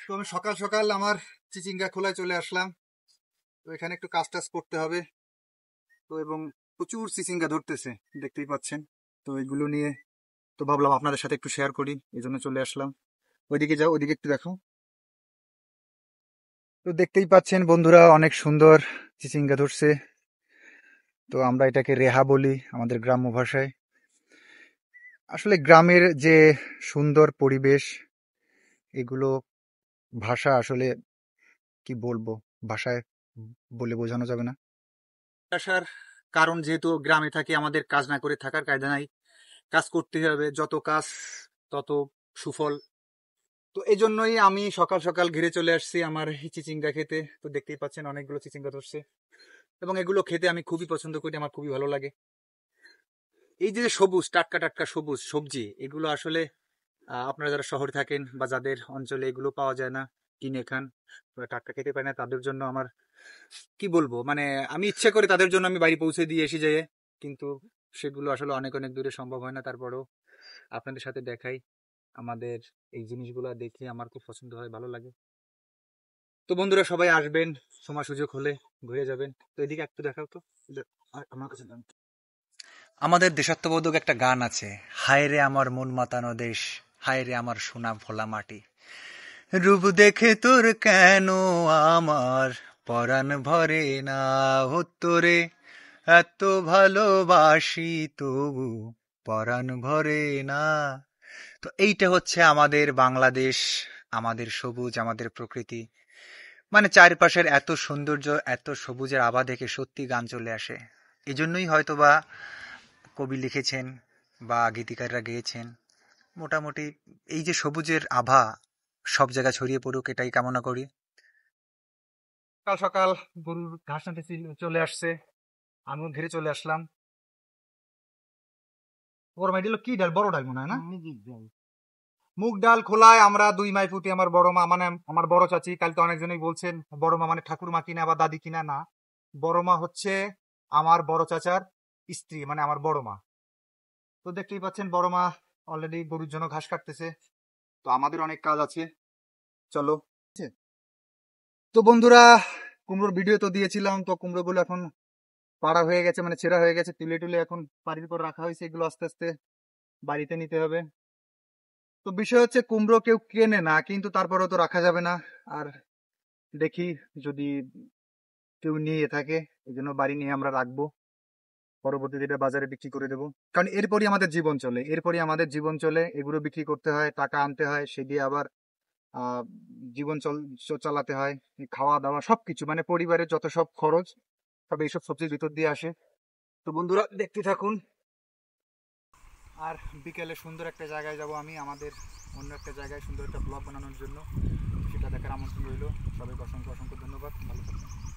তো আমি সকাল সকাল আমার চিচিঙ্গা খোলায় চলে আসলাম। তো এখানে একটু কাজ টাজ করতে হবে। তো এবং প্রচুর চিচিঙ্গা ধরতেছে, দেখতেই পাচ্ছেন। তো এগুলো নিয়ে তো ভাবলাম আপনাদের সাথে একটু শেয়ার করি, এই জন্য চলে আসলাম। ওইদিকে যাও, ওইদিকে একটু দেখো। তো দেখতেই পাচ্ছেন বন্ধুরা, অনেক সুন্দর চিচিঙ্গা ধরছে। তো আমরা এটাকে রেহা বলি আমাদের গ্রাম্য ভাষায়। আসলে গ্রামের যে সুন্দর পরিবেশ, এগুলো ভাষা আসলে কি বলবো, ভাষায় বলে বোঝানো যাবে না। আসার কারণ যেহেতু গ্রামে থাকি, আমাদের কাজ না করে থাকার কায়দা নাই, কাজ করতে হবে, যত কাজ তত সুফল। তো এই জন্যই আমি সকাল সকাল ঘিরে চলে আসছি আমার এই চিচিঙ্গা খেতে। তো দেখতেই পাচ্ছেন অনেকগুলো চিচিঙ্গা ধরছে, এবং এগুলো খেতে আমি খুবই পছন্দ করি, আমার খুবই ভালো লাগে। এই যে সবুজ টাটকা টাটকা সবুজ সবজি, এগুলো আসলে আপনারা যারা শহরে থাকেন বা যাদের অঞ্চলে এগুলো পাওয়া যায় না, কিনে খান, টাটকা খেতে পায় না, তাদের জন্য আমার কি বলবো, মানে আমি ইচ্ছে করে তাদের জন্য আমি বাড়ি পৌঁছে দিয়ে এসে যাই, কিন্তু সেগুলো আসলে অনেক অনেক দূরে সম্ভব হয় না। তারপরেও আপনাদের সাথে দেখাই, আমাদের এই জিনিসগুলো দেখে আমার খুব পছন্দ হয়, ভালো লাগে। তো বন্ধুরা সবাই আসবেন, সময় সুযোগ হলে ঘুরে যাবেন। তো এদিকে একটু দেখাও তো, আমার কাছে দাও। আমাদের দেশাত্মবোধক একটা গান আছে, হায় রে আমার মন মাতানো দেশ, হায় রে আমার সোনা ভোলা মাটি, রূপ দেখে তোর কেন আমার পরাণ ভরে না, তোরে এত ভালোবাসি তবু পরাণ ভরে না। তো এইটা হচ্ছে আমাদের বাংলাদেশ, আমাদের সবুজ, আমাদের প্রকৃতি, মানে চারপাশের এত সৌন্দর্য, এত সবুজের আভা দেখে সত্যি গান চলে আসে। এই জন্যই হয়তোবা কবি লিখেছেন বা গীতিকাররা গেয়েছেন। মোটামুটি এই যে সবুজের আভা সব জায়গায় ছড়িয়ে পড়ুক, এটাই কামনা করি। সকাল সকাল গরুর ঘাস আনতে চলে আসছে, আমিও ঘিরে চলে আসলাম। বড় মাই দিল কি ডাল, বড় ডাল মনে হয় না, মুগ ডাল খোলায় আমরা দুই মাই ফুটি। আমার বড় মা মানে আমার বড় চাচি, কাল তো অনেকজনই বলছেন বড় মা মানে ঠাকুর মা কিনা বা দাদি কিনা, না, বড় মা হচ্ছে আমার বড় চাচার স্ত্রী, মানে আমার বড় মা। তো দেখতেই পাচ্ছেন বড় মা অলরেডি গরুর জন্য ঘাস কাটতেছে। তো আমাদের অনেক কাজ আছে, চলো। তো বন্ধুরা, কুমড়োর ভিডিও তো দিয়েছিলাম, তো কুমড়ো গুলো এখন পাড়া হয়ে গেছে, মানে ছেঁড়া হয়ে গেছে, তুলে টুলে এখন বাড়ির উপর রাখা হয়েছে, এগুলো আস্তে আস্তে বাড়িতে নিতে হবে। তো বিষয় হচ্ছে কুমড়ো কেউ কেনে না, কিন্তু তারপরেও তো রাখা যাবে না। আর দেখি যদি কেউ নিয়ে থাকে, এই জন্য বাড়ি নিয়ে আমরা রাখবো, পরবর্তীতে এটা বাজারে বিক্রি করে দেবো। কারণ এরপরই আমাদের জীবন চলে, এরপরই আমাদের জীবন চলে, এগুলো বিক্রি করতে হয়, টাকা আনতে হয়, সে দিয়ে আবার আহ জীবন চালাতে হয়, খাওয়া দাওয়া সবকিছু, মানে পরিবারের যত সব খরচ সব এইসব সবজির ভিতর দিয়ে আসে। তো বন্ধুরা দেখতে থাকুন। আর বিকেলে সুন্দর একটা জায়গায় যাব আমি, আমাদের অন্য একটা জায়গায় সুন্দর একটা ব্লগ বানানোর জন্য, সেটা দেখার আমন্ত্রণ রইল। সবাইকে অসংখ্য অসংখ্য ধন্যবাদ, ভালো থাকবেন।